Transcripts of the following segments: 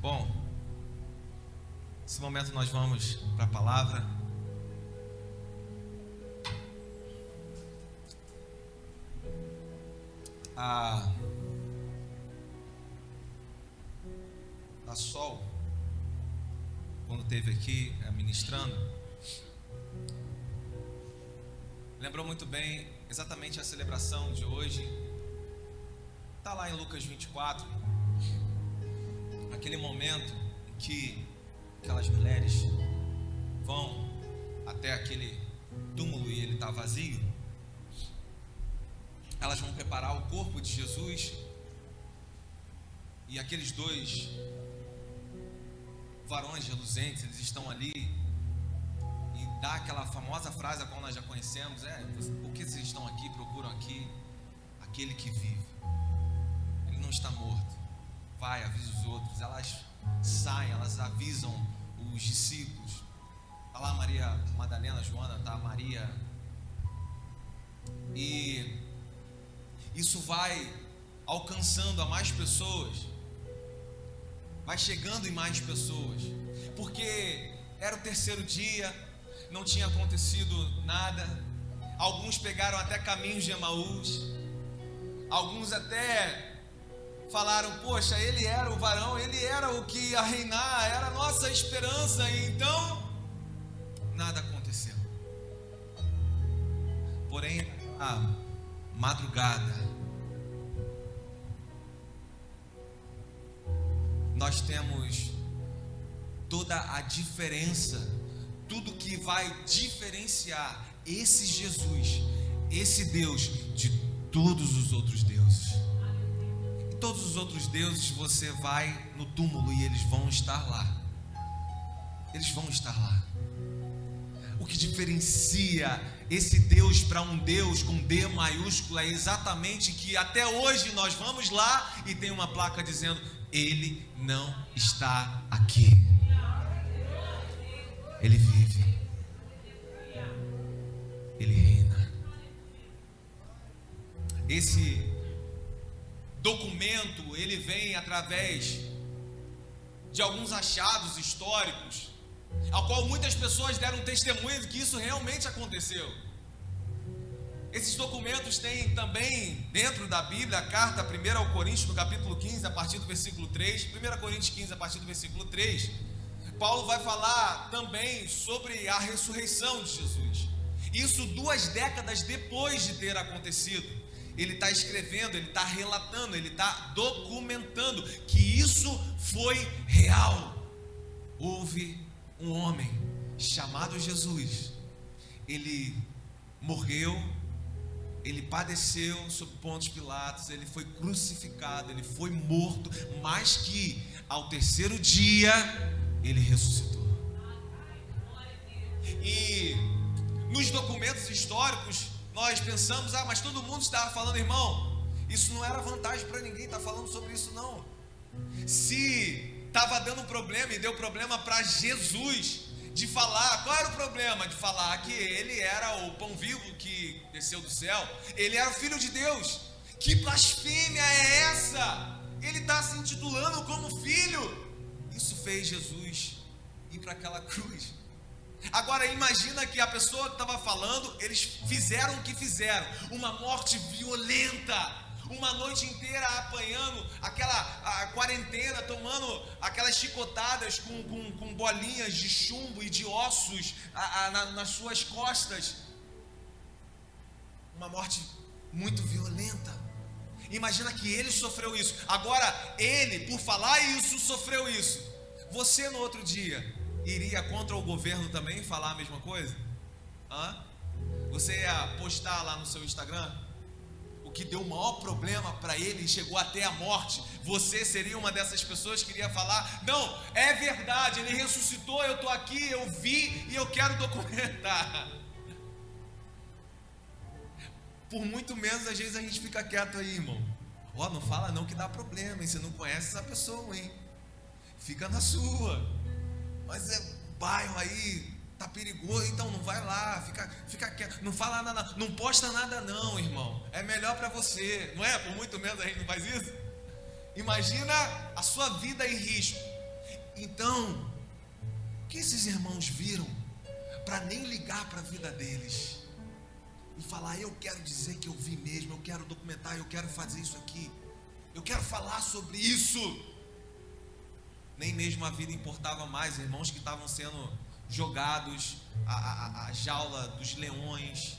Bom, nesse momento nós vamos para a palavra. A Sol, quando esteve aqui ministrando, lembrou muito bem exatamente a celebração de hoje. Está lá em Lucas 24, aquele momento em que aquelas mulheres vão até aquele túmulo e ele está vazio. Elas vão preparar o corpo de Jesus, e aqueles dois varões reluzentes, eles estão ali, e dá aquela famosa frase a qual nós já conhecemos: por que vocês estão aqui, procuram aqui aquele que vive? Ele não está morto. Vai, avisa os outros. Elas saem, elas avisam os discípulos. Está lá Maria Madalena, Joana, está Maria, e isso vai alcançando a mais pessoas, vai chegando em mais pessoas, porque era o terceiro dia, não tinha acontecido nada. Alguns pegaram até caminhos de Emaús, alguns até falaram: poxa, ele era o varão, ele era o que ia reinar, era a nossa esperança, e então nada aconteceu. Porém, a madrugada, nós temos toda a diferença, tudo que vai diferenciar esse Jesus, esse Deus, de todos os outros deuses. E todos os outros deuses, você vai no túmulo e eles vão estar lá. Eles vão estar lá. O que diferencia esse Deus para um Deus com D maiúsculo é exatamente que até hoje nós vamos lá e tem uma placa dizendo: ele não está aqui. Ele vive. Ele reina. Esse documento, ele vem através de alguns achados históricos, ao qual muitas pessoas deram testemunho de que isso realmente aconteceu. Esses documentos têm também dentro da Bíblia a carta 1 ao Coríntios, no capítulo 15, a partir do versículo 3. 1 Coríntios 15, a partir do versículo 3. Paulo vai falar também sobre a ressurreição de Jesus. Isso 2 décadas depois de ter acontecido. Ele está escrevendo, ele está relatando, ele está documentando que isso foi real. Houve um homem chamado Jesus. Ele morreu, ele padeceu sob Pôncio Pilatos, ele foi crucificado, ele foi morto, mas que ao terceiro dia ele ressuscitou. E nos documentos históricos nós pensamos: mas todo mundo estava falando, irmão, isso não era vantagem para ninguém estar falando sobre isso, não. Se estava dando problema e deu problema para Jesus de falar, qual era o problema? De falar que ele era o pão vivo que desceu do céu, ele era o Filho de Deus. Que blasfêmia é essa? Ele está se intitulando como filho. Isso fez Jesus ir para aquela cruz. Agora imagina que a pessoa que estava falando, eles fizeram o que fizeram, uma morte violenta, uma noite inteira apanhando a quarentena, tomando aquelas chicotadas com bolinhas de chumbo e de ossos nas suas costas. Uma morte muito violenta. Imagina que ele sofreu isso. Agora ele, por falar isso, sofreu isso. Você no outro dia iria contra o governo também falar a mesma coisa? Você ia postar lá no seu Instagram o que deu o maior problema para ele e chegou até a morte? Você seria uma dessas pessoas que iria falar: não, é verdade, ele ressuscitou, eu estou aqui, eu vi e eu quero documentar? Por muito menos, às vezes a gente fica quieto aí, irmão. Não fala não que dá problema, hein? Você não conhece essa pessoa, hein? Fica na sua. Mas é bairro aí, tá perigoso, então não vai lá, fica quieto, não fala nada, não posta nada não, irmão. É melhor para você, não é? Por muito menos a gente não faz isso. Imagina a sua vida em risco. Então, o que esses irmãos viram para nem ligar para a vida deles e falar: eu quero dizer que eu vi mesmo, eu quero documentar, eu quero fazer isso aqui, eu quero falar sobre isso. Nem mesmo a vida importava mais. Irmãos que estavam sendo jogados à jaula dos leões,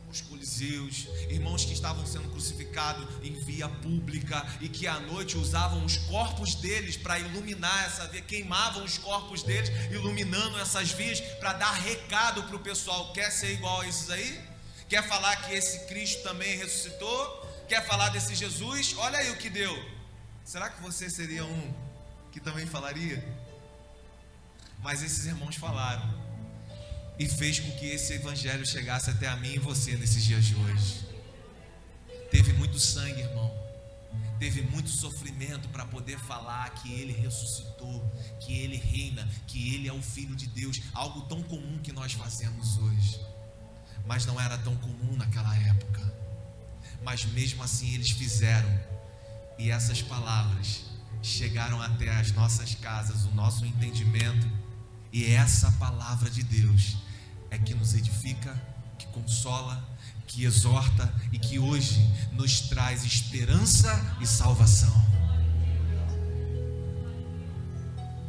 os coliseus, irmãos que estavam sendo crucificados em via pública e que à noite usavam os corpos deles para iluminar essa via, queimavam os corpos deles, iluminando essas vias para dar recado para o pessoal. Quer ser igual a esses aí? Quer falar que esse Cristo também ressuscitou? Quer falar desse Jesus? Olha aí o que deu. Será que você seria um que também falaria? Mas esses irmãos falaram, e fez com que esse evangelho chegasse até a mim e você nesses dias de hoje. Teve muito sangue, irmão, teve muito sofrimento para poder falar que Ele ressuscitou, que Ele reina, que Ele é o Filho de Deus, algo tão comum que nós fazemos hoje, mas não era tão comum naquela época. Mas mesmo assim eles fizeram, e essas palavras chegaram até as nossas casas, o nosso entendimento. E essa palavra de Deus é que nos edifica, que consola, que exorta e que hoje nos traz esperança e salvação.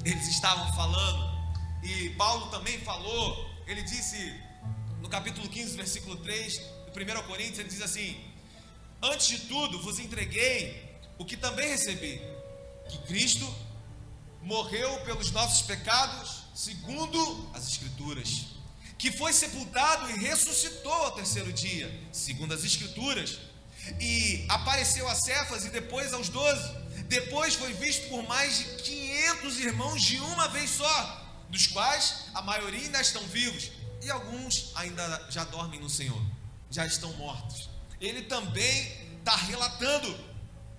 Eles estavam falando, e Paulo também falou. Ele disse no capítulo 15, versículo 3 do 1 Coríntios, ele diz assim: antes de tudo vos entreguei o que também recebi, que Cristo morreu pelos nossos pecados segundo as Escrituras, que foi sepultado e ressuscitou ao terceiro dia, segundo as Escrituras, e apareceu a Cefas e depois aos 12, depois foi visto por mais de 500 irmãos de uma vez só, dos quais a maioria ainda estão vivos, e alguns ainda já dormem no Senhor, já estão mortos. Ele também está relatando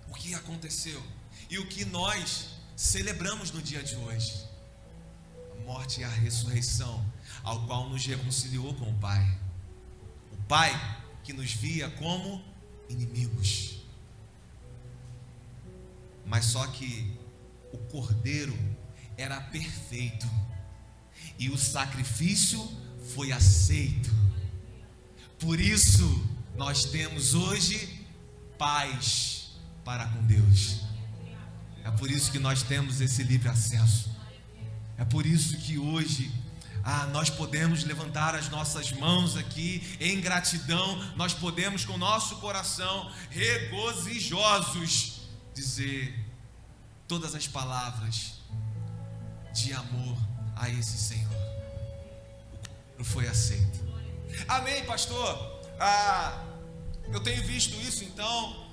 o que aconteceu e o que nós celebramos no dia de hoje: a morte e a ressurreição, ao qual nos reconciliou com o Pai. O Pai que nos via como inimigos, mas só que o Cordeiro era perfeito e o sacrifício foi aceito. Por isso nós temos hoje paz para com Deus. É por isso que nós temos esse livre acesso. É por isso que hoje nós podemos levantar as nossas mãos aqui em gratidão. Nós podemos com o nosso coração regozijosos dizer todas as palavras de amor a esse Senhor. O Cordeiro foi aceito. Amém, pastor? Eu tenho visto isso então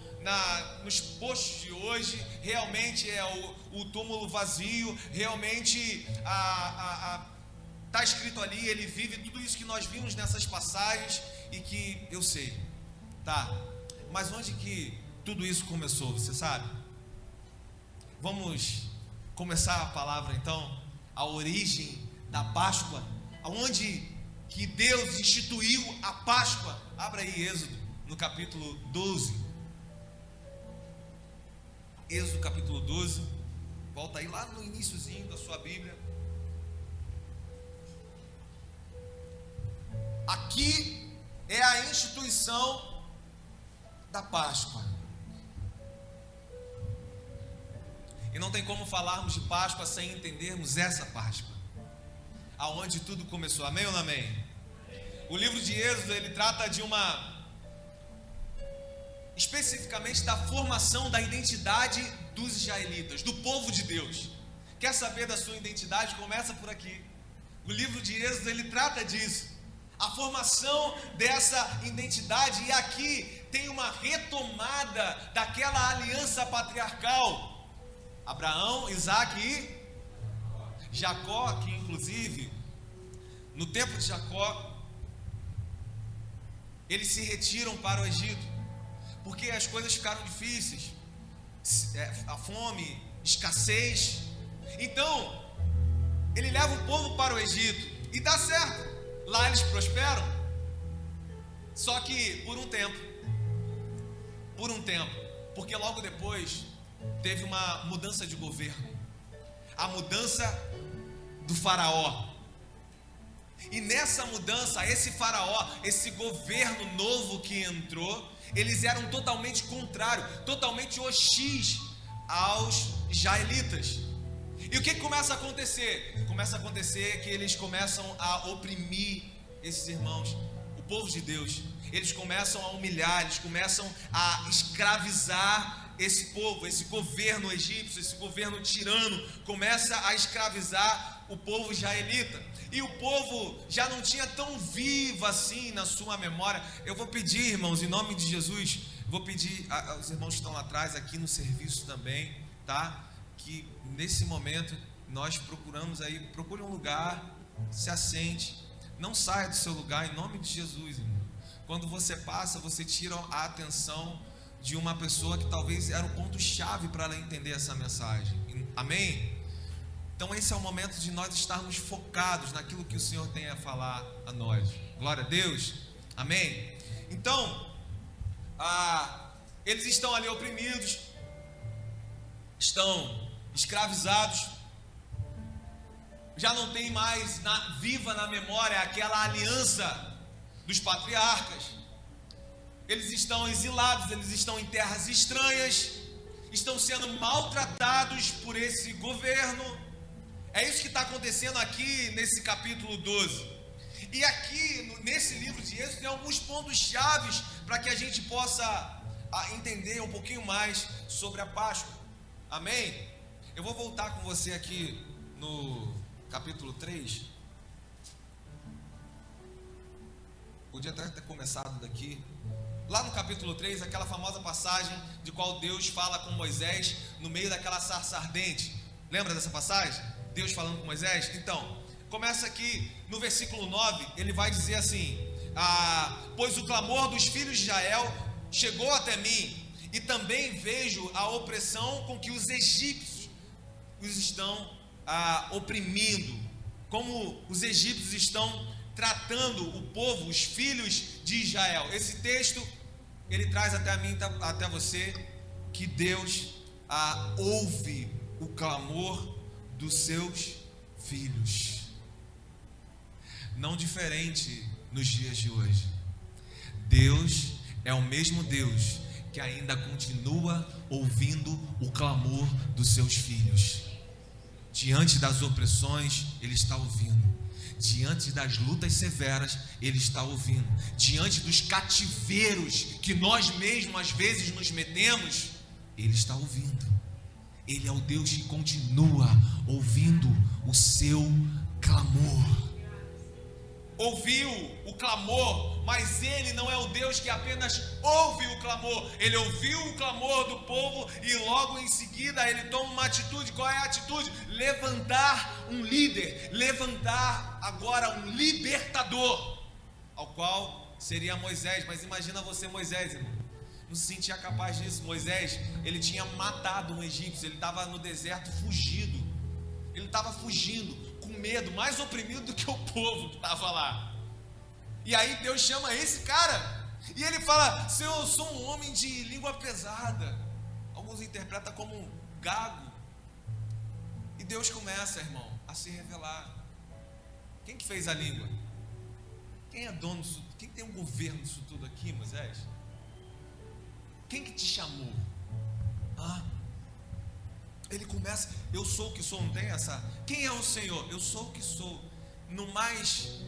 nos posts de hoje. Realmente é o túmulo vazio. Realmente está escrito ali, ele vive tudo isso que nós vimos nessas passagens. E que eu sei, tá? Mas onde que tudo isso começou, você sabe? Vamos começar a palavra então, a origem da Páscoa, aonde que Deus instituiu a Páscoa. Abra aí Êxodo, no capítulo 12. Êxodo capítulo 12. Volta aí lá no iniciozinho da sua Bíblia. Aqui é a instituição da Páscoa. E não tem como falarmos de Páscoa sem entendermos essa Páscoa, aonde tudo começou. Amém ou não amém? O livro de Êxodo, ele trata de especificamente da formação da identidade dos israelitas, do povo de Deus. Quer saber da sua identidade? Começa por aqui. O livro de Êxodo, ele trata disso, a formação dessa identidade. E aqui tem uma retomada daquela aliança patriarcal: Abraão, Isaac e Jacó, que inclusive no tempo de Jacó eles se retiram para o Egito, porque as coisas ficaram difíceis, a fome, escassez. Então ele leva o povo para o Egito e dá certo, lá eles prosperam. Só que por um tempo, porque logo depois teve uma mudança de governo. a mudança do faraó. E nessa mudança, esse faraó, esse governo novo que entrou, eles eram totalmente contrários, totalmente hostis aos israelitas. E o que começa a acontecer? Começa a acontecer que eles começam a oprimir esses irmãos, o povo de Deus. Eles começam a humilhar, eles começam a escravizar esse povo, esse governo egípcio, esse governo tirano, começa a escravizar o povo israelita. E o povo já não tinha tão vivo assim na sua memória. Eu vou pedir, irmãos, em nome de Jesus, vou pedir aos irmãos que estão lá atrás, aqui no serviço também, tá? Que nesse momento nós procure um lugar, se assente, não saia do seu lugar, em nome de Jesus, irmão. Quando você passa, você tira a atenção de uma pessoa que talvez era o ponto-chave para ela entender essa mensagem. Amém? Então esse é o momento de nós estarmos focados naquilo que o Senhor tem a falar a nós. Glória a Deus. Amém? Então, eles estão ali oprimidos, estão escravizados, já não tem mais viva na memória aquela aliança dos patriarcas. Eles estão exilados, eles estão em terras estranhas, estão sendo maltratados por esse governo. É isso que está acontecendo aqui nesse capítulo 12. E aqui nesse livro de Êxodo tem alguns pontos chaves para que a gente possa entender um pouquinho mais sobre a Páscoa. Amém? Eu vou voltar com você aqui no capítulo 3. Podia até ter começado daqui. Lá no capítulo 3, aquela famosa passagem de qual Deus fala com Moisés no meio daquela sarça ardente. Lembra dessa passagem? Deus falando com Moisés? Então, começa aqui no versículo 9, ele vai dizer assim: pois o clamor dos filhos de Israel chegou até mim, e também vejo a opressão com que os egípcios os estão oprimindo, como os egípcios estão tratando o povo, os filhos de Israel. Esse texto, ele traz até a mim, até você, que Deus ouve o clamor dos seus filhos. Não diferente nos dias de hoje. Deus é o mesmo Deus que ainda continua ouvindo o clamor dos seus filhos. Diante das opressões, Ele está ouvindo. Diante das lutas severas, Ele está ouvindo. Diante dos cativeiros que nós mesmos às vezes nos metemos, Ele está ouvindo. Ele é o Deus que continua ouvindo o seu clamor. Ouviu o clamor, mas Ele não é o Deus que apenas ouve o clamor. Ele ouviu o clamor do povo e logo em seguida Ele toma uma atitude. Qual é a atitude? Levantar um líder, levantar agora um libertador, ao qual seria Moisés. Mas imagina você, Moisés, irmão, não se sentia capaz disso. Moisés, ele tinha matado um egípcio, ele estava no deserto fugido, ele estava fugindo, com medo, mais oprimido do que o povo que estava lá. E aí Deus chama esse cara, e ele fala: Senhor, eu sou um homem de língua pesada. Alguns interpretam como gago. E Deus começa, irmão, a se revelar. Quem que fez a língua? Quem é dono disso? Quem tem um governo disso tudo aqui, Moisés? Quem que te chamou? Ele começa: eu sou o que sou, não tem essa? Quem é o Senhor? Eu sou o que sou. No mais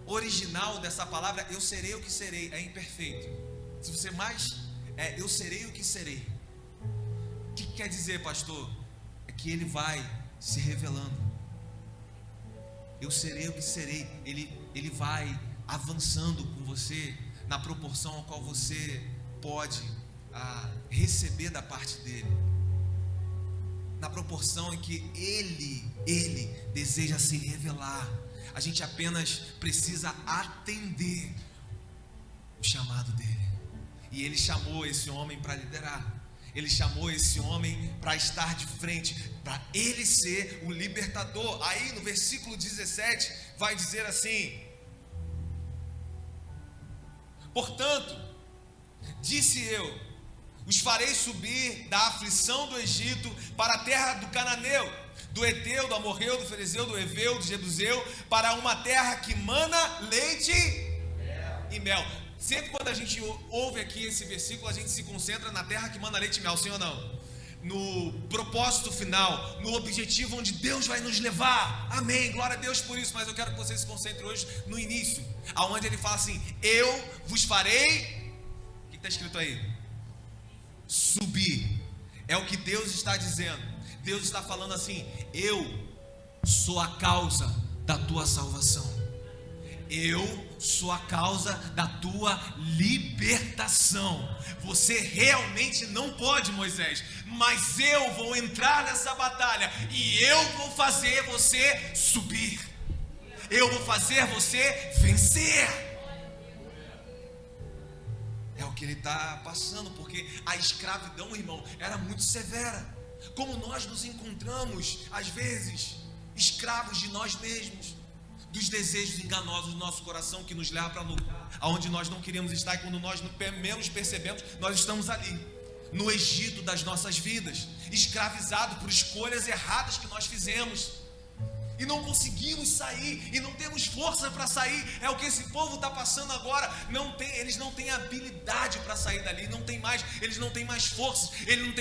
original dessa palavra, eu serei o que serei, é imperfeito. Se você eu serei o que serei. O que quer dizer, pastor? É que Ele vai se revelando. Eu serei o que serei. Ele vai avançando com você na proporção ao qual você pode receber da parte dele, na proporção em que ele deseja se revelar. A gente apenas precisa atender o chamado dele. E ele chamou esse homem para liderar. Ele chamou esse homem para estar de frente, para ele ser o libertador. Aí no versículo 17 vai dizer assim: portanto, disse eu, os farei subir da aflição do Egito para a terra do cananeu, do Eteu, do Amorreu, do Ferezeu, do Eveu, do Jebuseu, para uma terra que mana leite e mel. Sempre quando a gente ouve aqui esse versículo, a gente se concentra na terra que mana leite e mel, sim ou não? No propósito final, no objetivo onde Deus vai nos levar. Amém, glória a Deus por isso. Mas eu quero que você se concentre hoje no início, aonde ele fala assim: eu vos farei. O que está escrito aí? Subir. É o que Deus está dizendo. Deus está falando assim: eu sou a causa da tua salvação. Eu sou a causa da tua libertação. Você realmente não pode, Moisés, mas eu vou entrar nessa batalha e eu vou fazer você subir. Eu vou fazer você vencer. É o que ele está passando, porque a escravidão, irmão, era muito severa. Como nós nos encontramos, às vezes, escravos de nós mesmos, dos desejos enganosos do nosso coração, que nos leva para um lugar aonde nós não queríamos estar, e quando nós menos percebemos, nós estamos ali, no Egito das nossas vidas, escravizados por escolhas erradas que nós fizemos, e não conseguimos sair, e não temos força para sair. É o que esse povo está passando agora. Eles não têm habilidade para sair dali, eles não têm mais forças, eles não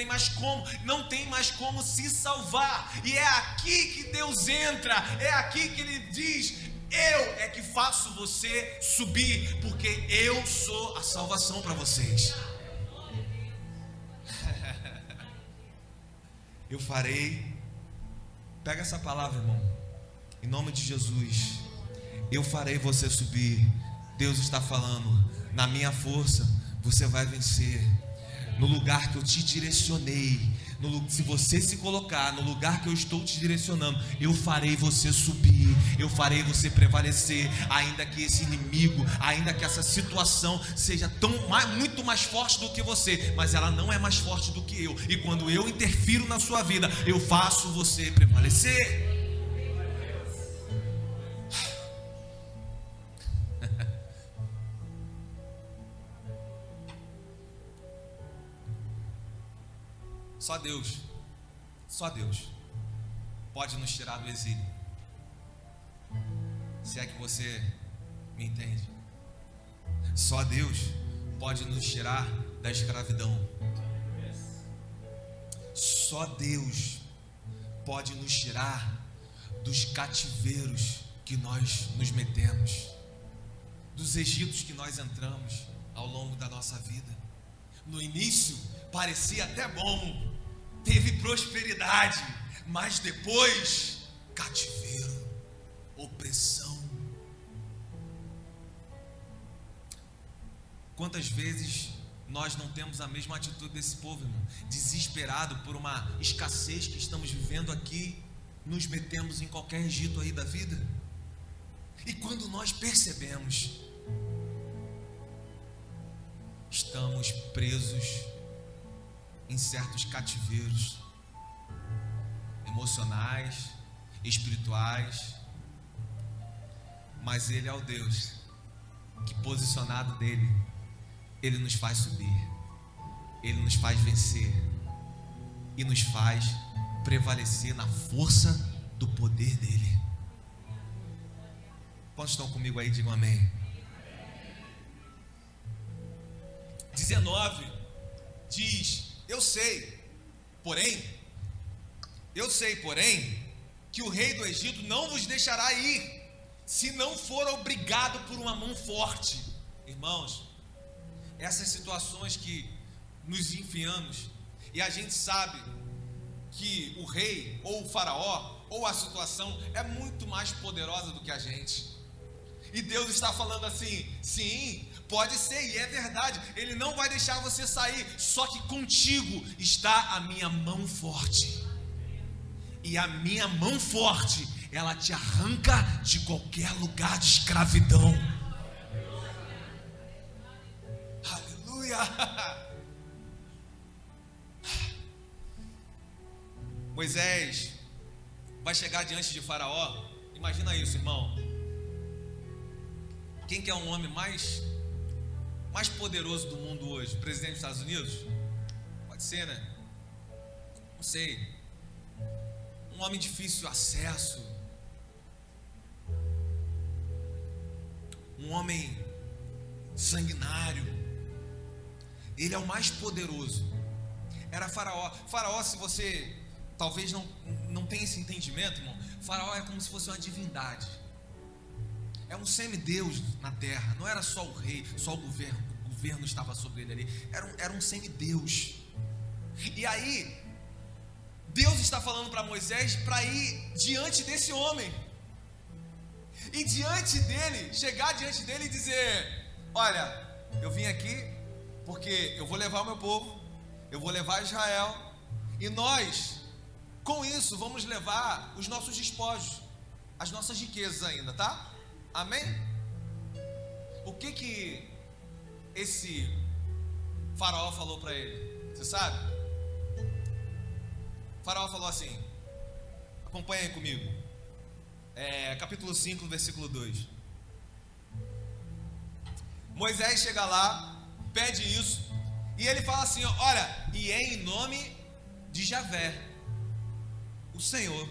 tem mais como se salvar. E é aqui que Deus entra, é aqui que ele diz: eu é que faço você subir, porque eu sou a salvação para vocês. Eu farei. Pega essa palavra, irmão. Em nome de Jesus, eu farei você subir. Deus está falando: na minha força você vai vencer. No lugar que eu te direcionei, se você se colocar no lugar que eu estou te direcionando, eu farei você subir, eu farei você prevalecer. Ainda que esse inimigo, ainda que essa situação seja muito mais forte do que você, mas ela não é mais forte do que eu. E quando eu interfiro na sua vida, eu faço você prevalecer. Só Deus pode nos tirar do exílio. Se é que você me entende. Só Deus pode nos tirar da escravidão. Só Deus pode nos tirar dos cativeiros que nós nos metemos, dos Egitos que nós entramos ao longo da nossa vida. No início parecia até bom, teve prosperidade, mas depois cativeiro, opressão. Quantas vezes nós não temos a mesma atitude desse povo, irmão? Desesperado por uma escassez que estamos vivendo aqui, nos metemos em qualquer Egito aí da vida. E quando nós percebemos, estamos presos em certos cativeiros emocionais, espirituais. Mas Ele é o Deus que, posicionado nele, Ele nos faz subir, Ele nos faz vencer e nos faz prevalecer na força do poder dele. Quantos estão comigo aí? Digam amém. 19 diz: eu sei, porém, que o rei do Egito não vos deixará ir, se não for obrigado por uma mão forte. Irmãos, essas situações que nos enfiamos, e a gente sabe que o rei, ou o faraó, ou a situação é muito mais poderosa do que a gente. E Deus está falando assim: sim, pode ser, e é verdade, Ele não vai deixar você sair, só que contigo está a minha mão forte. E a minha mão forte, ela te arranca de qualquer lugar de escravidão. Aleluia. Moisés vai chegar diante de Faraó. Imagina isso, irmão. Quem que é um homem mais poderoso do mundo hoje? O presidente dos Estados Unidos? Pode ser, né? Não sei. um homem difícil acesso, um homem sanguinário. Ele é o mais poderoso. Era Faraó. Faraó, se você talvez não tenha esse entendimento, irmão, Faraó é como se fosse uma divindade. É um semideus na terra. Não era só o rei, só o governo. O governo estava sobre ele ali. Era um semideus. E aí, Deus está falando para Moisés para ir diante desse homem. E diante dele, chegar diante dele e dizer: olha, eu vim aqui porque eu vou levar o meu povo, eu vou levar Israel, e nós, com isso, vamos levar os nossos despojos, as nossas riquezas ainda, tá? Amém? O que esse Faraó falou para ele? Você sabe? O Faraó falou assim, acompanha aí comigo, capítulo 5, versículo 2. Moisés chega lá, pede isso, e ele fala assim: olha, e é em nome de Javé, o Senhor.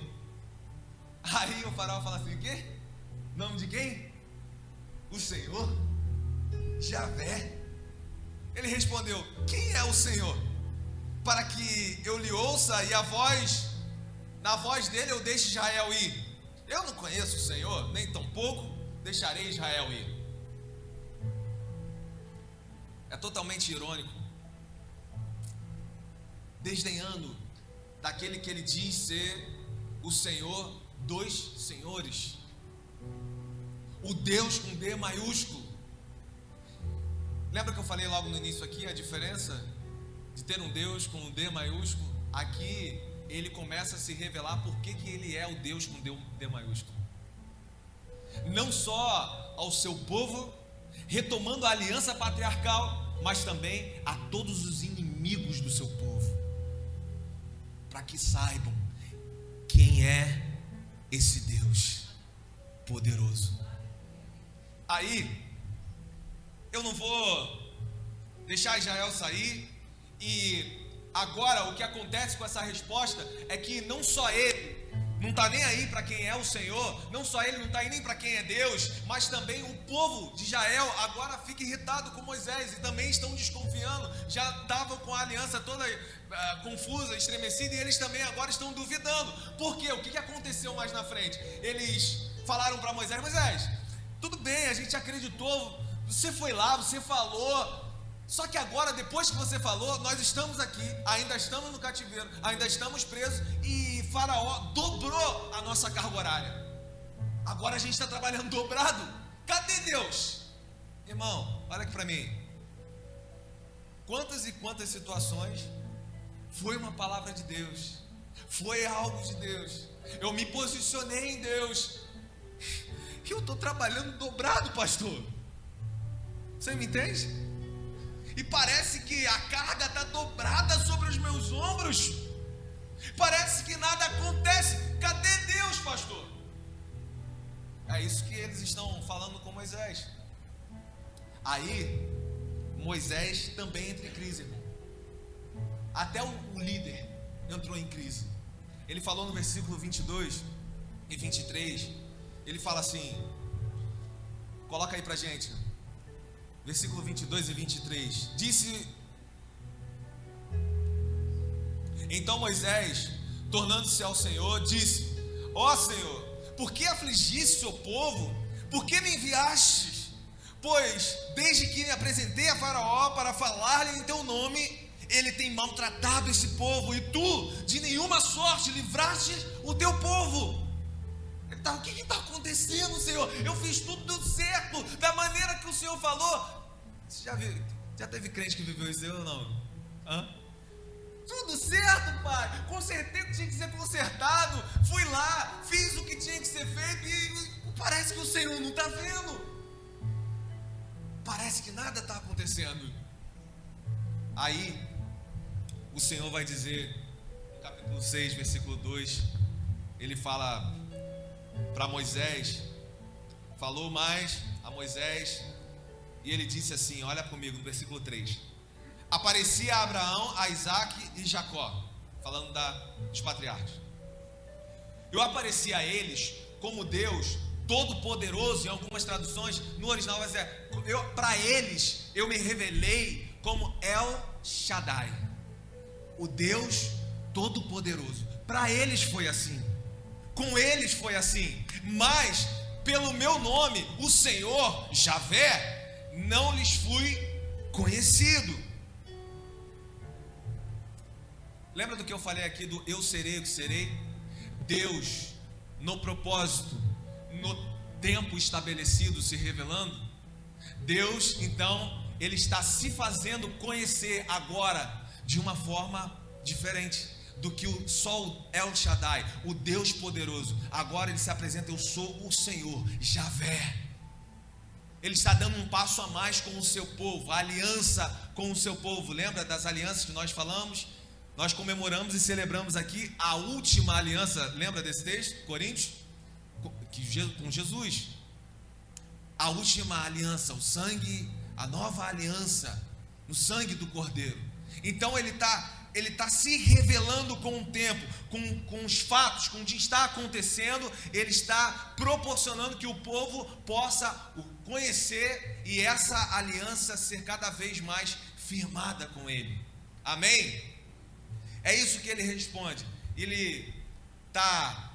Aí o Faraó fala assim: o quê? Nome de quem? O Senhor? Javé. Ele respondeu: quem é o Senhor? Para que eu lhe ouça e na voz dele eu deixe Israel ir. Eu não conheço o Senhor, nem tampouco deixarei Israel ir. É totalmente irônico, desdenhando daquele que ele diz ser o Senhor dos senhores, o Deus com D maiúsculo. Lembra que eu falei logo no início aqui a diferença de ter um Deus com um D maiúsculo? Aqui ele começa a se revelar porque que ele é o Deus com D maiúsculo. Não só ao seu povo, retomando a aliança patriarcal, mas também a todos os inimigos do seu povo, para que saibam quem é esse Deus poderoso. Aí, eu não vou deixar Israel sair, e agora o que acontece com essa resposta é que não só ele não está nem aí para quem é o Senhor, não só ele não está aí nem para quem é Deus, mas também o povo de Israel agora fica irritado com Moisés e também estão desconfiando. Já estavam com a aliança toda confusa, estremecida, e eles também agora estão duvidando. Por quê? O que aconteceu mais na frente? Eles falaram para Moisés: Moisés, tudo bem, a gente acreditou, você foi lá, você falou, só que agora, depois que você falou, nós estamos aqui, ainda estamos no cativeiro, ainda estamos presos, e Faraó dobrou a nossa carga horária. Agora a gente está trabalhando dobrado. Cadê Deus? Irmão, olha aqui para mim. Quantas e quantas situações foi uma palavra de Deus, foi algo de Deus, eu me posicionei em Deus, e eu estou trabalhando dobrado, pastor. Você me entende? E parece que a carga está dobrada sobre os meus ombros. Parece que nada acontece. Cadê Deus, pastor? É isso que eles estão falando com Moisés. Aí, Moisés também entra em crise, irmão. Até o líder entrou em crise. Ele falou no versículo 22 e 23. Ele fala assim, coloca aí pra gente, versículo 22 e 23, disse: então Moisés, tornando-se ao Senhor, disse: ó Senhor, por que afligiste o povo? Por que me enviastes? Pois desde que me apresentei a Faraó para falar-lhe em teu nome, ele tem maltratado esse povo, e tu de nenhuma sorte livraste o teu povo. O que está acontecendo, Senhor? Eu fiz tudo certo, da maneira que o Senhor falou. Você já teve crente que viveu isso ou não? Hã? Tudo certo, pai. Consertei o que tinha que ser consertado. Fui lá, fiz o que tinha que ser feito, e parece que o Senhor não está vendo. Parece que nada está acontecendo. Aí o Senhor vai dizer, no capítulo 6, versículo 2, ele fala para Moisés, falou mais a Moisés, e ele disse assim, olha comigo no versículo 3: aparecia a Abraão, a Isaac e Jacó, falando dos patriarcas, Eu apareci a eles como Deus Todo-Poderoso, em algumas traduções, no original vai dizer, para eles eu me revelei como El Shaddai, o Deus Todo-Poderoso. Para eles foi assim, com eles foi assim, mas pelo meu nome, o Senhor, Javé, não lhes fui conhecido. Lembra do que eu falei aqui do eu serei o que serei? Deus, no propósito, no tempo estabelecido, se revelando. Deus, então, Ele está se fazendo conhecer agora de uma forma diferente do que só o El Shaddai, o Deus poderoso. Agora Ele se apresenta, eu sou o Senhor, Javé. Ele está dando um passo a mais com o seu povo, a aliança com o seu povo. Lembra das alianças que nós falamos? Nós comemoramos e celebramos aqui a última aliança. Lembra desse texto, Coríntios? Com Jesus. A última aliança, o sangue, a nova aliança, no sangue do Cordeiro. Então Ele está se revelando com o tempo, com os fatos, com o que está acontecendo. Ele está proporcionando que o povo possa o conhecer e essa aliança ser cada vez mais firmada com Ele. Amém? É isso que Ele responde. Ele está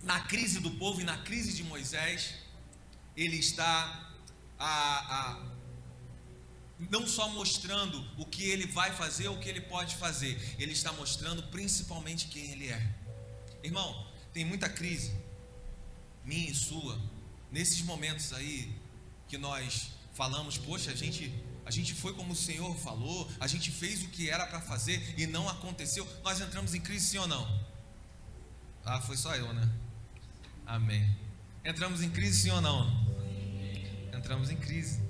na crise do povo e na crise de Moisés. Ele está não só mostrando o que ele vai fazer, o que ele pode fazer, ele está mostrando principalmente quem ele é. Irmão, tem muita crise, minha e sua, nesses momentos aí que nós falamos, poxa, a gente foi como o Senhor falou, a gente fez o que era para fazer e não aconteceu. Nós entramos em crise, sim ou não? Ah, foi só eu, né? Amém. Entramos em crise, sim ou não? Entramos em crise.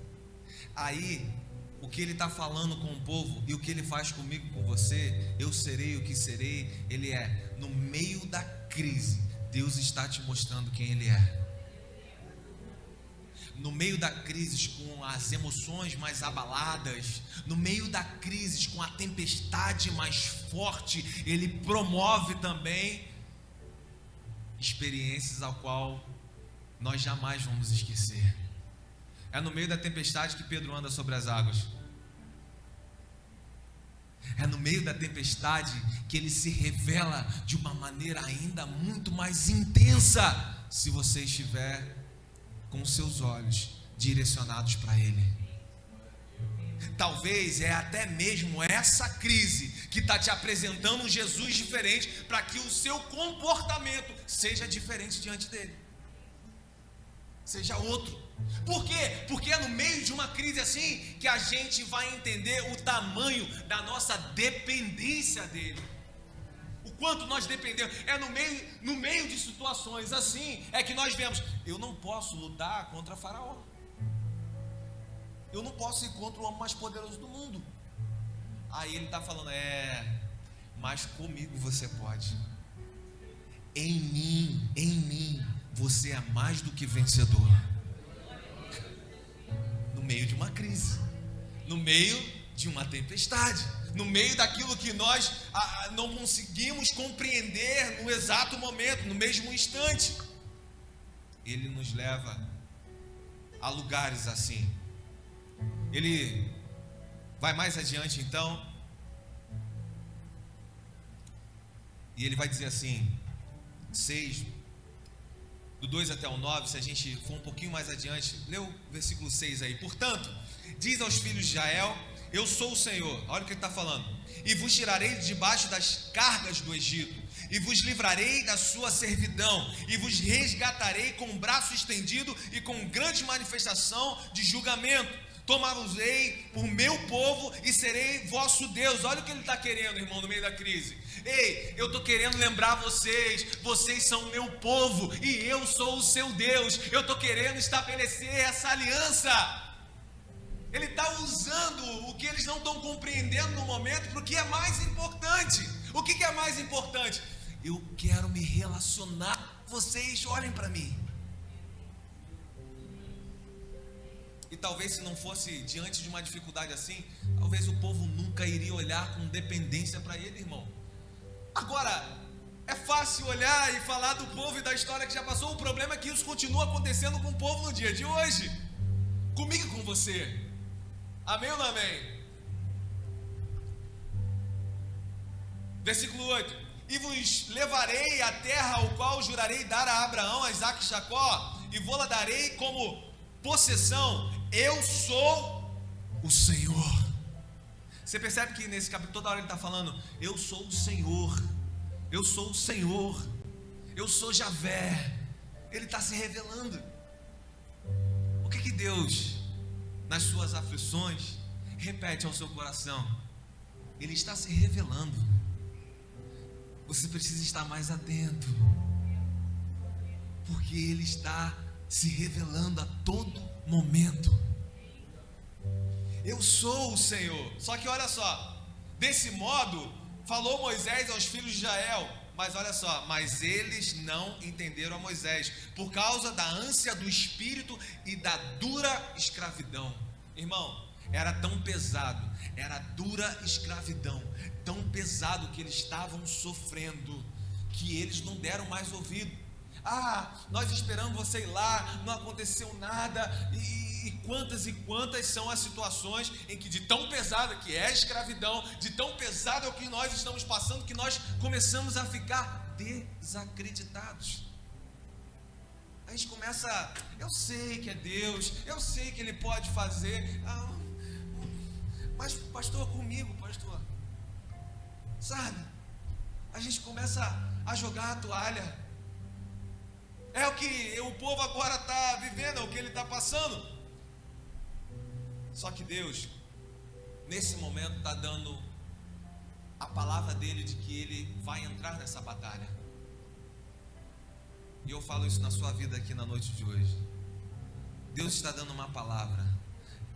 Aí, o que Ele está falando com o povo e o que Ele faz comigo, com você, eu serei o que serei. Ele é, no meio da crise, Deus está te mostrando quem Ele é. No meio da crise, com as emoções mais abaladas, no meio da crise, com a tempestade mais forte, Ele promove também experiências ao qual nós jamais vamos esquecer. É no meio da tempestade que Pedro anda sobre as águas. É no meio da tempestade que Ele se revela de uma maneira ainda muito mais intensa, se você estiver com os seus olhos direcionados para Ele. Talvez é até mesmo essa crise que está te apresentando um Jesus diferente, para que o seu comportamento seja diferente diante dele, seja outro. Por quê? Porque é no meio de uma crise assim que a gente vai entender o tamanho da nossa dependência dele, o quanto nós dependemos. É no meio de situações assim é que nós vemos, eu não posso lutar contra Faraó, eu não posso ir contra o homem mais poderoso do mundo. Aí Ele está falando, mas comigo você pode. Em mim você é mais do que vencedor. No meio de uma crise, no meio de uma tempestade, no meio daquilo que nós não conseguimos compreender no exato momento, no mesmo instante, Ele nos leva a lugares assim. Ele vai mais adiante então, e Ele vai dizer assim, 6, do 2 até o 9, se a gente for um pouquinho mais adiante, lê o versículo 6 aí. Portanto, diz aos filhos de Israel, eu sou o Senhor, olha o que ele está falando, e vos tirarei de debaixo das cargas do Egito, e vos livrarei da sua servidão, e vos resgatarei com o braço estendido e com grande manifestação de julgamento. Tomar-vos-ei por meu povo e serei vosso Deus. Olha o que ele está querendo, irmão, no meio da crise. Ei, eu estou querendo lembrar vocês são meu povo e eu sou o seu Deus. Eu estou querendo estabelecer essa aliança. Ele está usando o que eles não estão compreendendo no momento para o que é mais importante. O que é mais importante? Eu quero me relacionar com vocês, olhem para mim. E talvez se não fosse diante de uma dificuldade assim, talvez o povo nunca iria olhar com dependência para Ele, irmão. Agora, é fácil olhar e falar do povo e da história que já passou. O problema é que isso continua acontecendo com o povo no dia de hoje, comigo e com você. Amém ou não amém? Versículo 8: e vos levarei à terra ao qual jurarei dar a Abraão, a Isaque e Jacó, e vou-la darei como possessão. Eu sou o Senhor. Você percebe que nesse capítulo toda hora ele está falando: eu sou o Senhor, eu sou o Senhor, eu sou Javé. Ele está se revelando. O que Deus, nas suas aflições, repete ao seu coração? Ele está se revelando. Você precisa estar mais atento, porque Ele está se revelando a todo momento. Eu sou o Senhor. Só que olha só, desse modo falou Moisés aos filhos de Israel. Mas olha só, mas eles não entenderam a Moisés, por causa da ânsia do espírito e da dura escravidão. Irmão, era tão pesado, era dura escravidão, tão pesado que eles estavam sofrendo, que eles não deram mais ouvido. Nós esperamos você ir lá, não aconteceu nada. E quantas são as situações em que, de tão pesada que é a escravidão, de tão pesado é o que nós estamos passando, que nós começamos a ficar desacreditados. A gente começa: eu sei que é Deus, eu sei que Ele pode fazer, mas pastor, comigo, pastor, sabe? A gente começa a jogar a toalha. É o que o povo agora está vivendo, é o que ele está passando. Só que Deus, nesse momento, está dando a palavra dele de que ele vai entrar nessa batalha. E eu falo isso na sua vida aqui na noite de hoje. Deus está dando uma palavra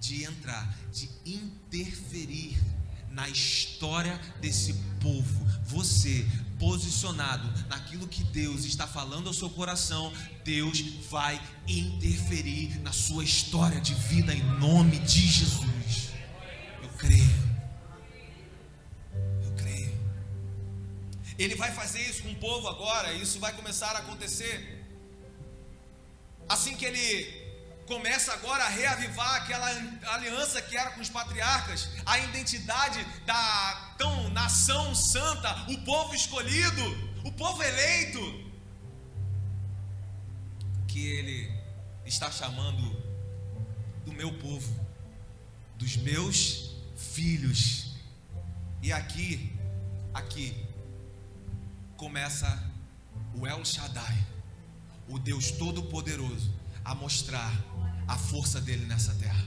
de entrar, de interferir na história desse povo. Você, posicionado naquilo que Deus está falando ao seu coração, Deus vai interferir na sua história de vida em nome de Jesus. Eu creio. Ele vai fazer isso com o povo agora. Isso vai começar a acontecer assim que ele começa agora a reavivar aquela aliança que era com os patriarcas, a identidade da nação santa, o povo escolhido, o povo eleito, que ele está chamando do meu povo, dos meus filhos. E aqui começa o El Shaddai, o Deus Todo-Poderoso, a mostrar a força dele nessa terra,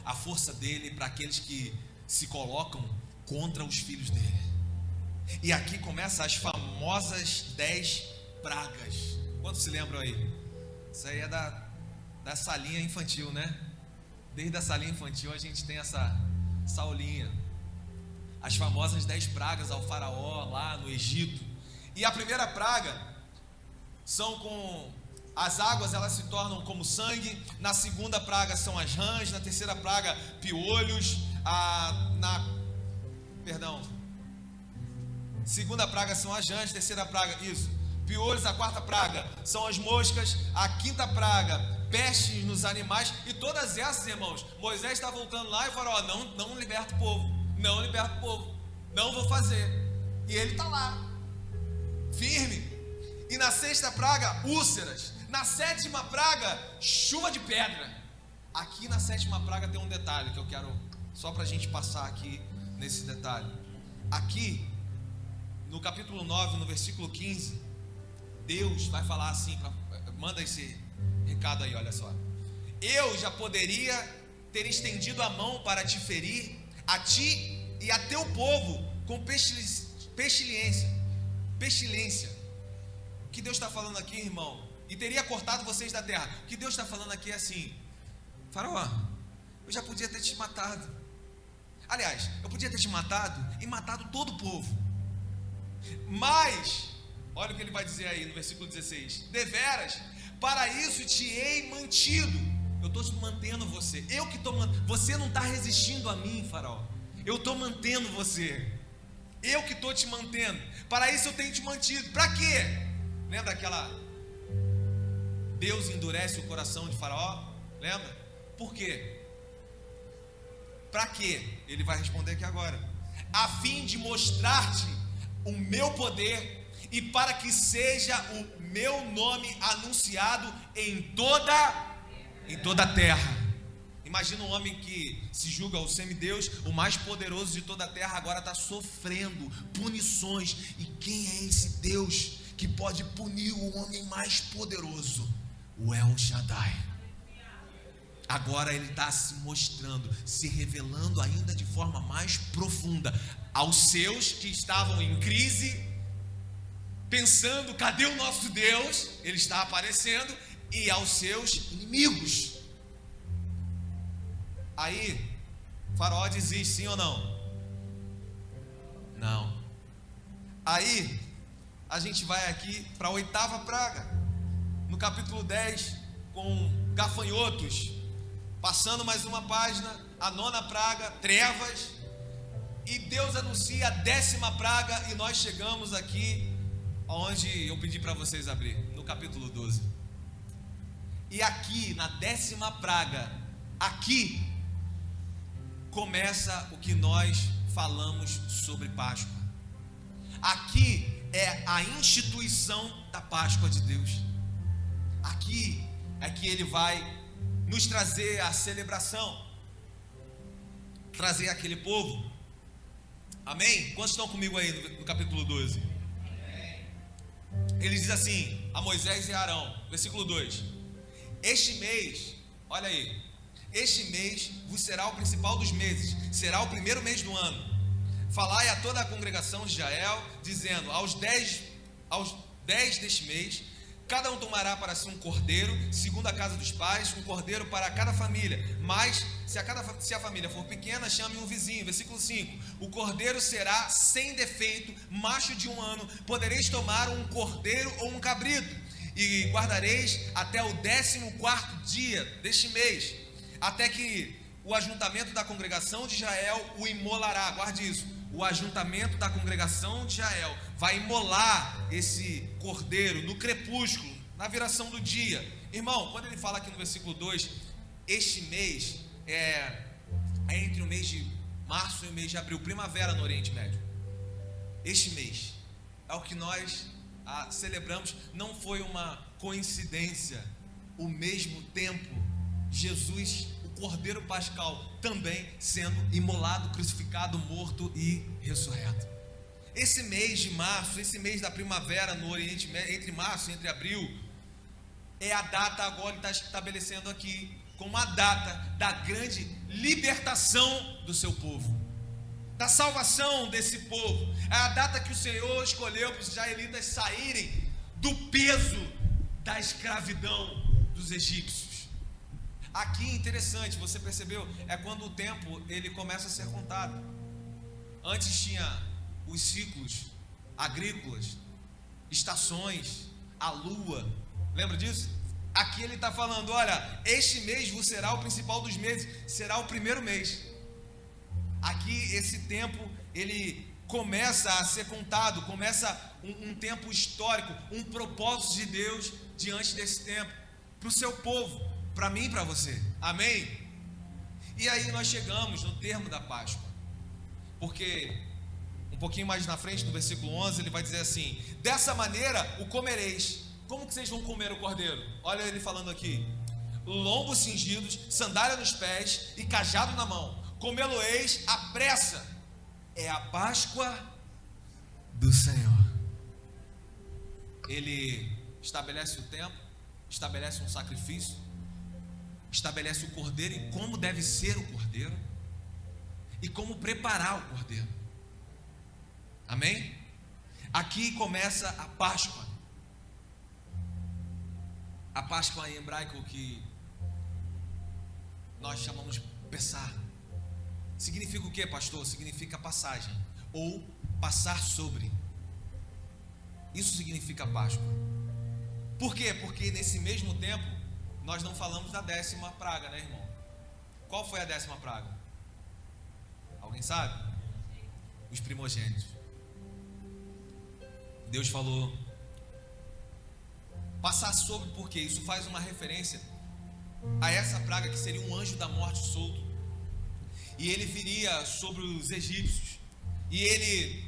a força dele para aqueles que se colocam contra os filhos dele. E aqui começa as famosas 10 pragas. Quantos se lembram aí? Isso aí é da salinha infantil, né? Desde a salinha infantil a gente tem essa aulinha. As famosas 10 pragas ao faraó lá no Egito. E a primeira praga são com as águas, elas se tornam como sangue. Na segunda praga são as rãs. Na terceira praga, piolhos. Segunda praga são as rãs. Terceira praga, piolhos. A quarta praga são as moscas. A quinta praga, pestes nos animais. E todas essas, irmãos, Moisés está voltando lá e falou: não liberta o povo, não liberta o povo, não vou fazer. E ele está lá, firme. E na sexta praga, úlceras. Na sétima praga, chuva de pedra. Aqui na sétima praga tem um detalhe que eu quero, só para a gente passar aqui nesse detalhe. Aqui, no capítulo 9, no versículo 15, Deus vai falar assim, manda esse recado aí, olha só. Eu já poderia ter estendido a mão para te ferir, a ti e a teu povo, com pestilência. O que Deus está falando aqui, irmão? E teria cortado vocês da terra. O que Deus está falando aqui é assim: faraó, eu já podia ter te matado. Aliás, eu podia ter te matado e matado todo o povo. Mas, olha o que ele vai dizer aí no versículo 16: deveras, para isso te hei mantido. Eu estou mantendo você. Você não está resistindo a mim, faraó. Eu estou mantendo você. Eu que estou te mantendo. Para isso eu tenho te mantido. Para quê? Lembra aquela... Deus endurece o coração de Faraó? Lembra? Por quê? Para quê? Ele vai responder aqui agora. A fim de mostrar-te o meu poder e para que seja o meu nome anunciado em toda a terra. Imagina um homem que se julga o semideus, o mais poderoso de toda a terra, agora está sofrendo punições. E quem é esse Deus que pode punir o homem mais poderoso? O El Shaddai. Agora ele está se mostrando, se revelando ainda de forma mais profunda aos seus que estavam em crise, pensando, cadê o nosso Deus? Ele está aparecendo, e aos seus inimigos. Aí, Faraó desiste, sim ou não? Não. Aí, a gente vai aqui para a 8ª praga, no capítulo 10, com gafanhotos, passando mais uma página, a 9ª praga, trevas, e Deus anuncia a 10ª praga, e nós chegamos aqui, onde eu pedi para vocês abrir, no capítulo 12, e aqui, na 10ª praga, aqui, começa o que nós falamos sobre Páscoa. Aqui é a instituição da Páscoa de Deus. Aqui é que Ele vai nos trazer a celebração, trazer aquele povo. Amém? Quantos estão comigo aí no capítulo 12? Ele diz assim a Moisés e a Arão, versículo 2: este mês, olha aí, este mês vos será o principal dos meses, será o primeiro mês do ano. Falai a toda a congregação de Israel, dizendo, aos 10 deste mês, cada um tomará para si um cordeiro, segundo a casa dos pais, um cordeiro para cada família. Mas, se a família for pequena, chame um vizinho. Versículo 5, o cordeiro será sem defeito, macho de 1 ano, podereis tomar um cordeiro ou um cabrito, e guardareis até o 14º dia deste mês, até que o ajuntamento da congregação de Israel o imolará. Guarde isso, o ajuntamento da congregação de Israel vai imolar esse cordeiro no crepúsculo, na viração do dia. Irmão, quando ele fala aqui no versículo 2, este mês é entre o mês de março e o mês de abril, primavera no Oriente Médio. Este mês é o que nós celebramos. Não foi uma coincidência, o mesmo tempo Jesus, o Cordeiro Pascal, também sendo imolado, crucificado, morto e ressurreto. Esse mês de março, esse mês da primavera no Oriente Médio, entre março e entre abril, é a data agora que está estabelecendo aqui, como a data da grande libertação do seu povo, da salvação desse povo. É a data que o Senhor escolheu para os israelitas saírem do peso da escravidão dos egípcios. Aqui, interessante, você percebeu, é quando o tempo ele começa a ser contado. Antes tinha os ciclos agrícolas, estações, a lua, lembra disso? Aqui ele está falando, olha, este mês vos será o principal dos meses, será o primeiro mês. Aqui esse tempo ele começa a ser contado, começa um tempo histórico, um propósito de Deus diante desse tempo, para o seu povo, para mim e para você, amém? E aí nós chegamos no termo da Páscoa, porque um pouquinho mais na frente, no versículo 11, ele vai dizer assim, dessa maneira o comereis. Como que vocês vão comer o cordeiro? Olha ele falando aqui, lombos cingidos, sandália nos pés e cajado na mão, comê-lo-eis à pressa, é a Páscoa do Senhor. Ele estabelece o tempo, estabelece um sacrifício, estabelece o cordeiro e como deve ser o cordeiro e como preparar o cordeiro, amém? Aqui começa a Páscoa. A Páscoa em hebraico que nós chamamos de Pessah. Significa o que, pastor? Significa passagem ou passar sobre. Isso significa Páscoa. Por quê? Porque nesse mesmo tempo nós não falamos da 10ª praga, né, irmão? Qual foi a 10ª praga? Alguém sabe? Os primogênitos. Deus falou passar sobre, porque isso faz uma referência a essa praga que seria um anjo da morte solto, e ele viria sobre os egípcios, e ele,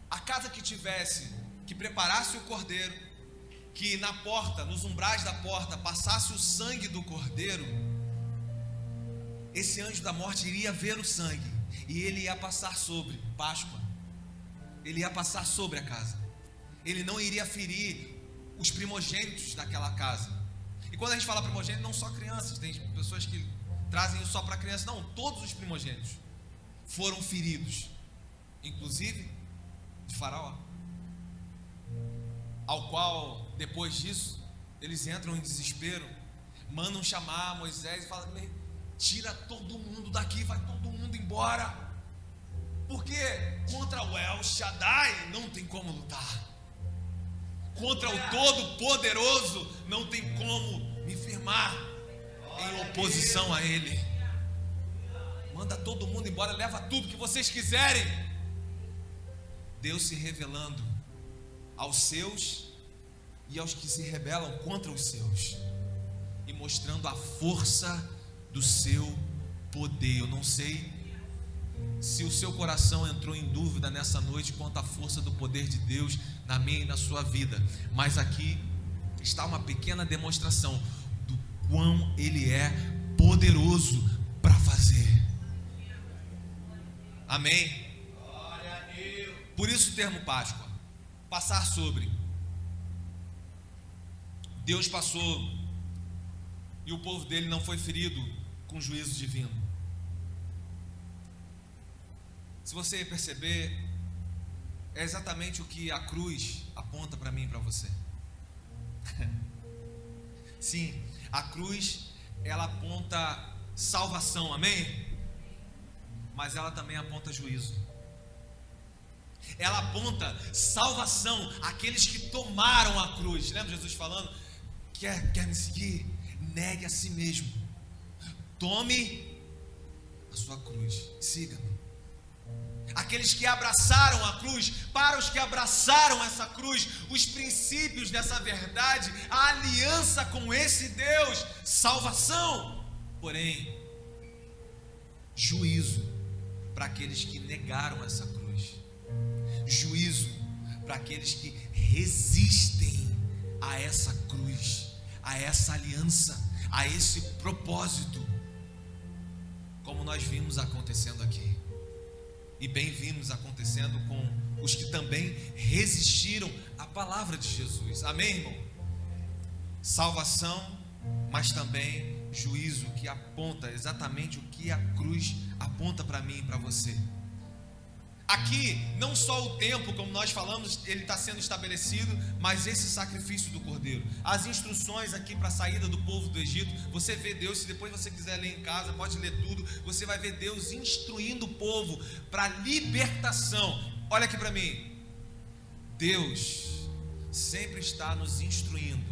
a casa que tivesse, que preparasse o cordeiro, que na porta, nos umbrais da porta, passasse o sangue do cordeiro, esse anjo da morte iria ver o sangue, e ele ia passar sobre Páscoa, ele ia passar sobre a casa, ele não iria ferir os primogênitos daquela casa. E quando a gente fala primogênito, não só crianças, tem pessoas que trazem isso só para crianças, não, todos os primogênitos foram feridos, inclusive de Faraó, ao qual depois disso eles entram em desespero, mandam chamar Moisés e falam: tira todo mundo daqui, vai todo mundo embora, porque contra o El Shaddai não tem como lutar, contra o Todo-Poderoso não tem como me firmar em oposição a Ele. Manda todo mundo embora, leva tudo que vocês quiserem. Deus se revelando aos seus e aos que se rebelam contra os seus, e mostrando a força do seu poder. Eu não sei se o seu coração entrou em dúvida nessa noite quanto à força do poder de Deus na minha e na sua vida, mas aqui está uma pequena demonstração do quão Ele é poderoso para fazer. Amém? Por isso o termo Páscoa, passar sobre. Deus passou e o povo dele não foi ferido com juízo divino. Se você perceber, é exatamente o que a cruz aponta para mim e para você. Sim, a cruz, ela aponta salvação, amém? Mas ela também aponta juízo. Ela aponta salvação àqueles que tomaram a cruz. Lembra Jesus falando: quer me seguir? Negue a si mesmo, tome a sua cruz, siga-me. Aqueles que abraçaram a cruz, para os que abraçaram essa cruz, os princípios dessa verdade, a aliança com esse Deus, salvação. Porém, juízo para aqueles que negaram essa cruz, juízo para aqueles que resistem a essa cruz, a essa aliança, a esse propósito, como nós vimos acontecendo aqui. E bem vimos acontecendo com os que também resistiram à palavra de Jesus. Amém, irmão? Salvação, mas também juízo, que aponta exatamente o que a cruz aponta para mim e para você. Aqui, não só o tempo, como nós falamos, ele está sendo estabelecido, mas esse sacrifício do cordeiro, as instruções aqui para a saída do povo do Egito. Você vê Deus, se depois você quiser ler em casa, pode ler tudo, você vai ver Deus instruindo o povo para libertação. Olha aqui para mim, Deus sempre está nos instruindo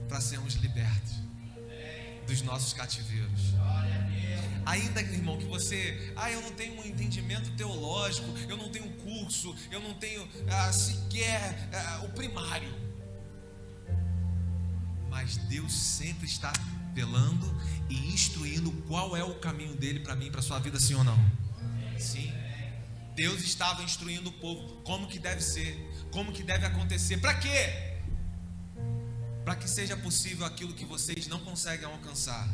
para sermos libertos dos nossos cativeiros. Ainda, irmão, que você, eu não tenho um entendimento teológico, eu não tenho um curso, eu não tenho sequer o primário, mas Deus sempre está velando e instruindo qual é o caminho dele para mim, para a sua vida, sim ou não? Sim. Deus estava instruindo o povo como que deve ser, como que deve acontecer. Para quê? Para que seja possível aquilo que vocês não conseguem alcançar.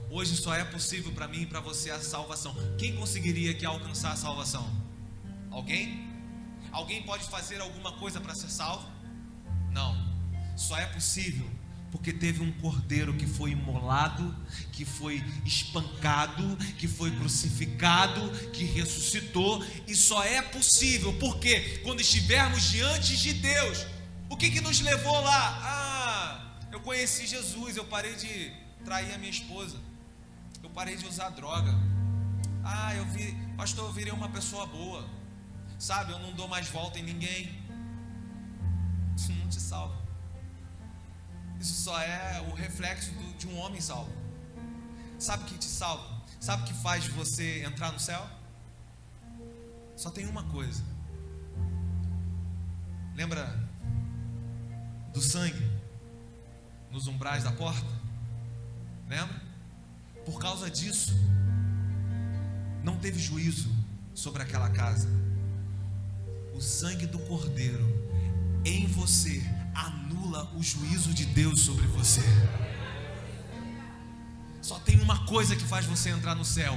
Hoje só é possível para mim e para você a salvação. Quem conseguiria aqui alcançar a salvação? Alguém? Alguém pode fazer alguma coisa para ser salvo? Não. Só é possível porque teve um cordeiro que foi imolado, que foi espancado, que foi crucificado, que ressuscitou. E só é possível porque quando estivermos diante de Deus, o que nos levou lá? Eu conheci Jesus, eu parei de trair a minha esposa, eu parei de usar droga. Pastor, eu virei uma pessoa boa, sabe, eu não dou mais volta em ninguém. Isso não te salva. Isso só é o reflexo de um homem salvo. Sabe o que te salva? Sabe o que faz você entrar no céu? Só tem uma coisa: Lembra do sangue nos umbrais da porta? Lembra? Por causa disso, não teve juízo sobre aquela casa. O sangue do Cordeiro em você anula o juízo de Deus sobre você. Só tem uma coisa que faz você entrar no céu: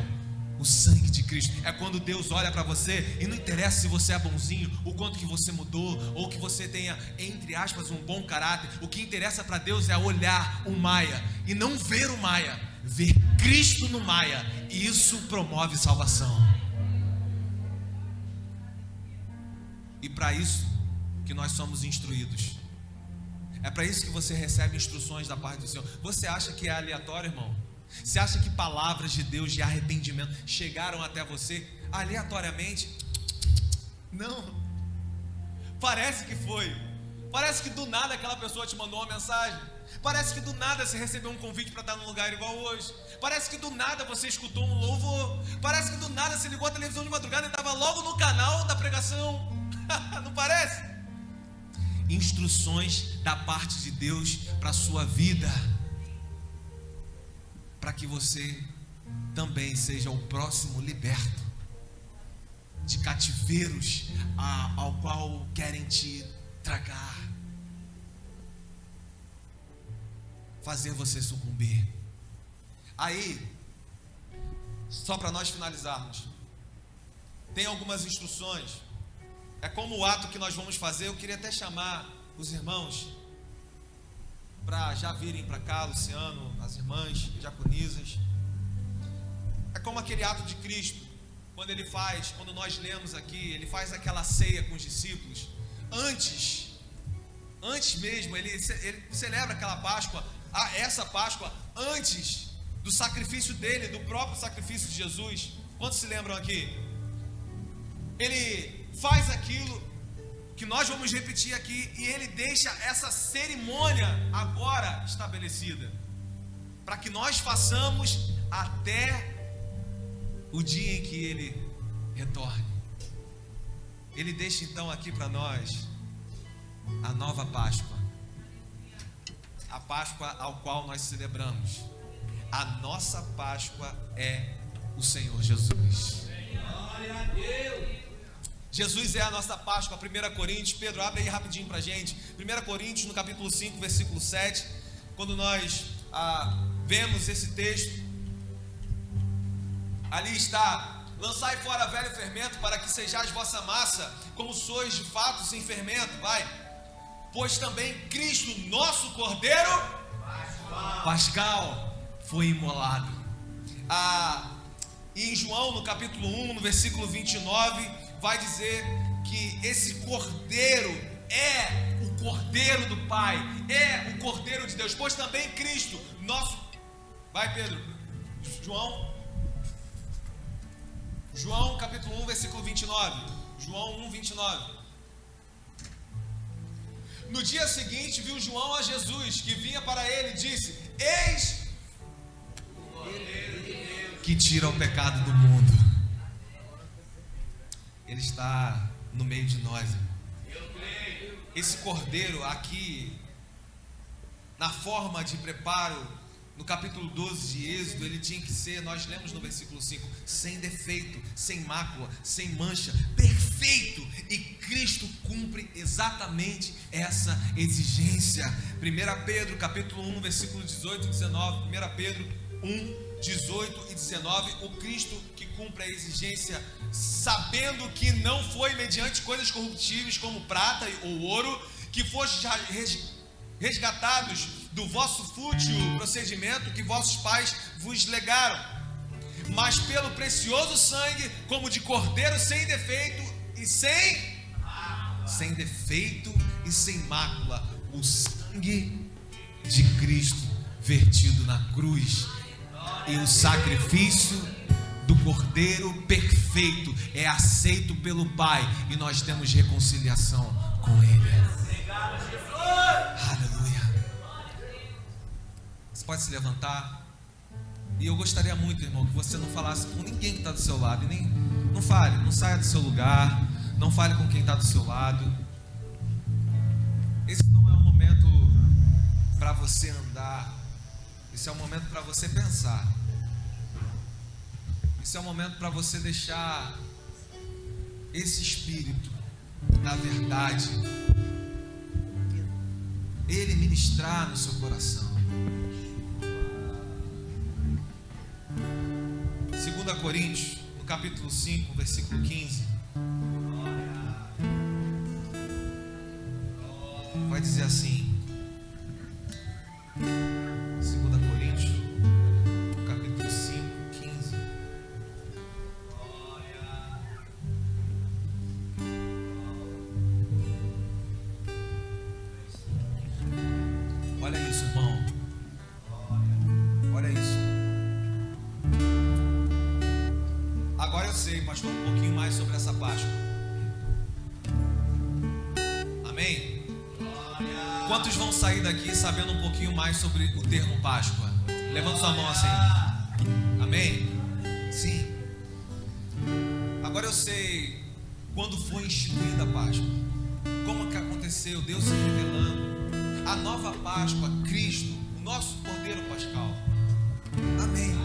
o sangue de Cristo. É quando Deus olha para você e não interessa se você é bonzinho, o quanto que você mudou, ou que você tenha, entre aspas, um bom caráter. O que interessa para Deus é olhar o Maia e não ver o Maia, ver Cristo no Maia. E isso promove salvação. E para isso que nós somos instruídos. É para isso que você recebe instruções da parte do Senhor. Você acha que é aleatório, irmão? Você acha que palavras de Deus de arrependimento chegaram até você aleatoriamente? Não. Parece que foi. Parece que do nada aquela pessoa te mandou uma mensagem. Parece que do nada você recebeu um convite para estar num lugar igual hoje. Parece que do nada você escutou um louvor. Parece que do nada você ligou a televisão de madrugada e estava logo no canal da pregação. Não parece? Instruções da parte de Deus para a sua vida, para que você também seja o próximo liberto de cativeiros ao qual querem te tragar, fazer você sucumbir. Aí, só para nós finalizarmos, tem algumas instruções. É como o ato que nós vamos fazer. Eu queria até chamar os irmãos para já virem para cá, Luciano, as irmãs, diaconisas. É como aquele ato de Cristo, quando ele faz, quando nós lemos aqui, ele faz aquela ceia com os discípulos. Antes mesmo, ele celebra aquela Páscoa, essa Páscoa, antes do sacrifício dele, do próprio sacrifício de Jesus. Quantos se lembram aqui? Ele faz aquilo que nós vamos repetir aqui, e ele deixa essa cerimônia agora estabelecida, para que nós façamos até o dia em que ele retorne. Ele deixa então aqui para nós a nova Páscoa, a Páscoa ao qual nós celebramos. A nossa Páscoa é o Senhor Jesus. Glória a Deus. Jesus é a nossa Páscoa. 1 Coríntios, Pedro, abre aí rapidinho para a gente. 1 Coríntios, no capítulo 5, versículo 7. Quando nós vemos esse texto, ali está: lançai fora velho fermento, para que sejais vossa massa, como sois de fato sem fermento. Vai. Pois também Cristo, nosso Cordeiro Pascal, foi imolado. E em João, no capítulo 1, no versículo 29, vai dizer que esse Cordeiro é o Cordeiro do Pai, é o Cordeiro de Deus. Pois também Cristo, nosso... Vai, Pedro. João capítulo 1, versículo 29. João 1, 29. No dia seguinte, viu João a Jesus, que vinha para ele, e disse: eis o Cordeiro de Deus, que tira o pecado do mundo. Ele está no meio de nós. Esse Cordeiro aqui, na forma de preparo, no capítulo 12 de Êxodo, ele tinha que ser, nós lemos no versículo 5, sem defeito, sem mácula, sem mancha, perfeito. E Cristo cumpre exatamente essa exigência. 1 Pedro capítulo 1, versículo 18 e 19. 1 Pedro 1, 18 e 19. O Cristo que cumpre a exigência, sabendo que não foi mediante coisas corruptíveis como prata ou ouro, que foste resgatados do vosso fútil procedimento que vossos pais vos legaram, mas pelo precioso sangue, como de cordeiro sem defeito e sem defeito e sem mácula, o sangue de Cristo vertido na cruz. E o sacrifício do Cordeiro perfeito é aceito pelo Pai, e nós temos reconciliação com Ele. Aleluia. Você pode se levantar. E eu gostaria muito, irmão, que você não falasse com ninguém que está do seu lado. E nem, não fale, não saia do seu lugar. Não fale com quem está do seu lado. para você andar. Esse é o momento para você pensar. Esse é o momento para você deixar esse Espírito, na verdade, Ele ministrar no seu coração. 2 Coríntios, no capítulo 5, versículo 15, vai dizer assim. 2 Coríntios, no capítulo 5, 15. Olha isso, irmão. Olha isso. Agora eu sei, pastor, um pouquinho mais sobre essa Páscoa. Amém? Quantos vão sair daqui sabendo um pouquinho mais sobre o termo Páscoa? Levanta sua mão assim. Amém? Sim. Agora eu sei quando foi instituída a Páscoa. Como que aconteceu? Deus se revelando. A nova Páscoa, Cristo, o nosso Cordeiro Pascal. Amém.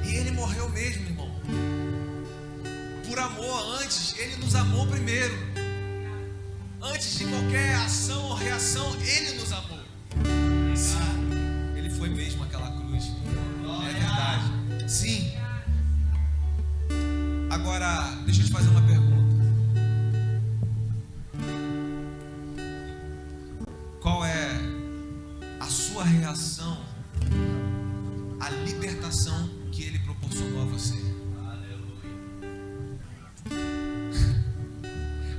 E Ele morreu mesmo, irmão. Por amor, antes, Ele nos amou primeiro. Antes de qualquer ação ou reação, Ele nos amou. Sim, Ele foi mesmo aquela cruz. É verdade. Sim. Agora, deixa eu te fazer uma pergunta. Qual é a sua reação à libertação que Ele proporcionou a você?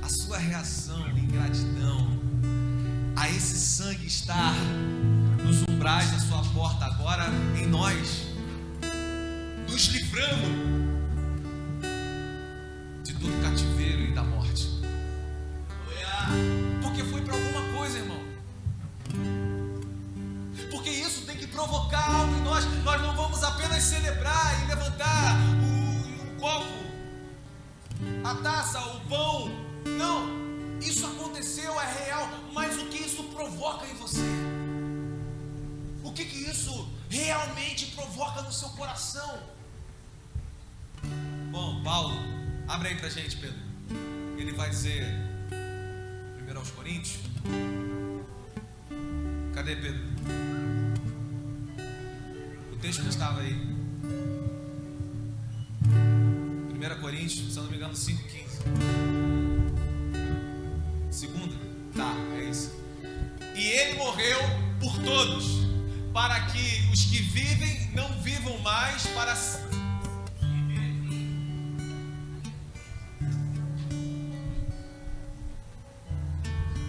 A sua reação em gratidão a esse sangue estar nos umbrais da sua porta agora em nós, nos livrando de todo cativeiro e da morte. Porque foi para alguma coisa, irmão. Porque isso tem que provocar algo em nós. Nós não vamos apenas celebrar e levantar o copo, a taça, o pão. Não, isso aconteceu, é real. Mas o que isso provoca em você? O que isso realmente provoca no seu coração? Bom, Paulo, abre aí pra gente, Pedro. Ele vai dizer 1 aos Coríntios. Cadê Pedro? O texto que estava aí. 1 Coríntios, se eu não me engano, 5,15. Segunda? Tá, é isso. E Ele morreu por todos, para que os que vivem não vivam mais para si.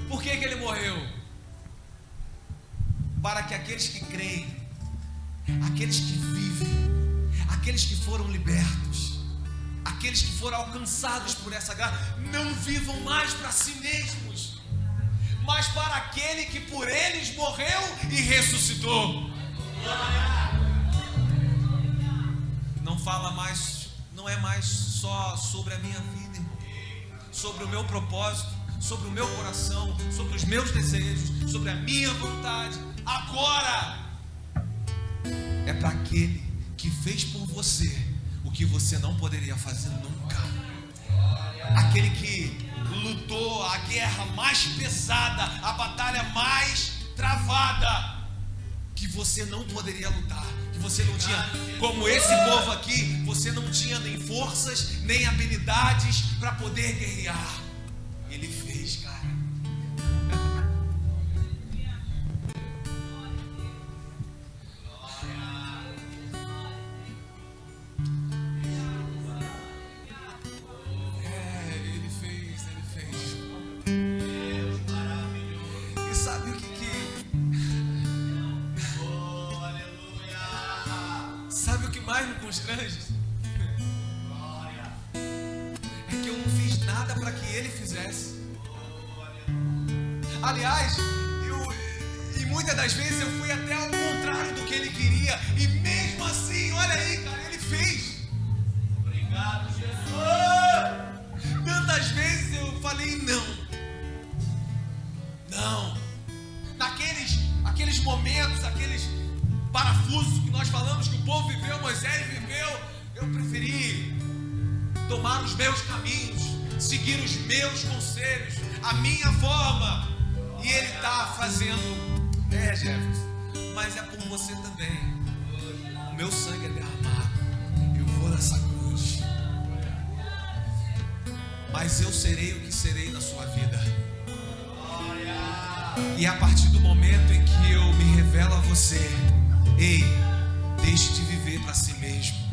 Por que Ele morreu? Para que aqueles que creem, aqueles que vivem, aqueles que foram libertos, aqueles que foram alcançados por essa graça, não vivam mais para si mesmos, mas para aquele que por eles morreu e ressuscitou. Não fala mais, não é mais só sobre a minha vida, irmão, sobre o meu propósito, sobre o meu coração, sobre os meus desejos, sobre a minha vontade. Agora é para aquele que fez por você o que você não poderia fazer nunca. Aquele que lutou a guerra mais pesada, a batalha mais travada, que você não poderia lutar, que você não tinha, como esse povo aqui, você não tinha nem forças, nem habilidades para poder guerrear. Ele fez, cara. Constrange é que eu não fiz nada para que Ele fizesse. Aliás, e muitas das vezes eu fui até ao contrário do que Ele queria, e mesmo assim, olha aí, cara, Ele fez. Obrigado, Jesus. Tantas vezes eu falei não. Naqueles aqueles momentos, aqueles parafusos que nós falamos que o povo viveu, Moisés viveu, eu preferi tomar os meus caminhos, seguir os meus conselhos, a minha forma. E Ele está fazendo, Jefferson, mas é por você também. O meu sangue é derramado, eu vou nessa cruz, mas eu serei o que serei na sua vida. E a partir do momento em que eu me revelo a você, ei, deixe de viver para si mesmo.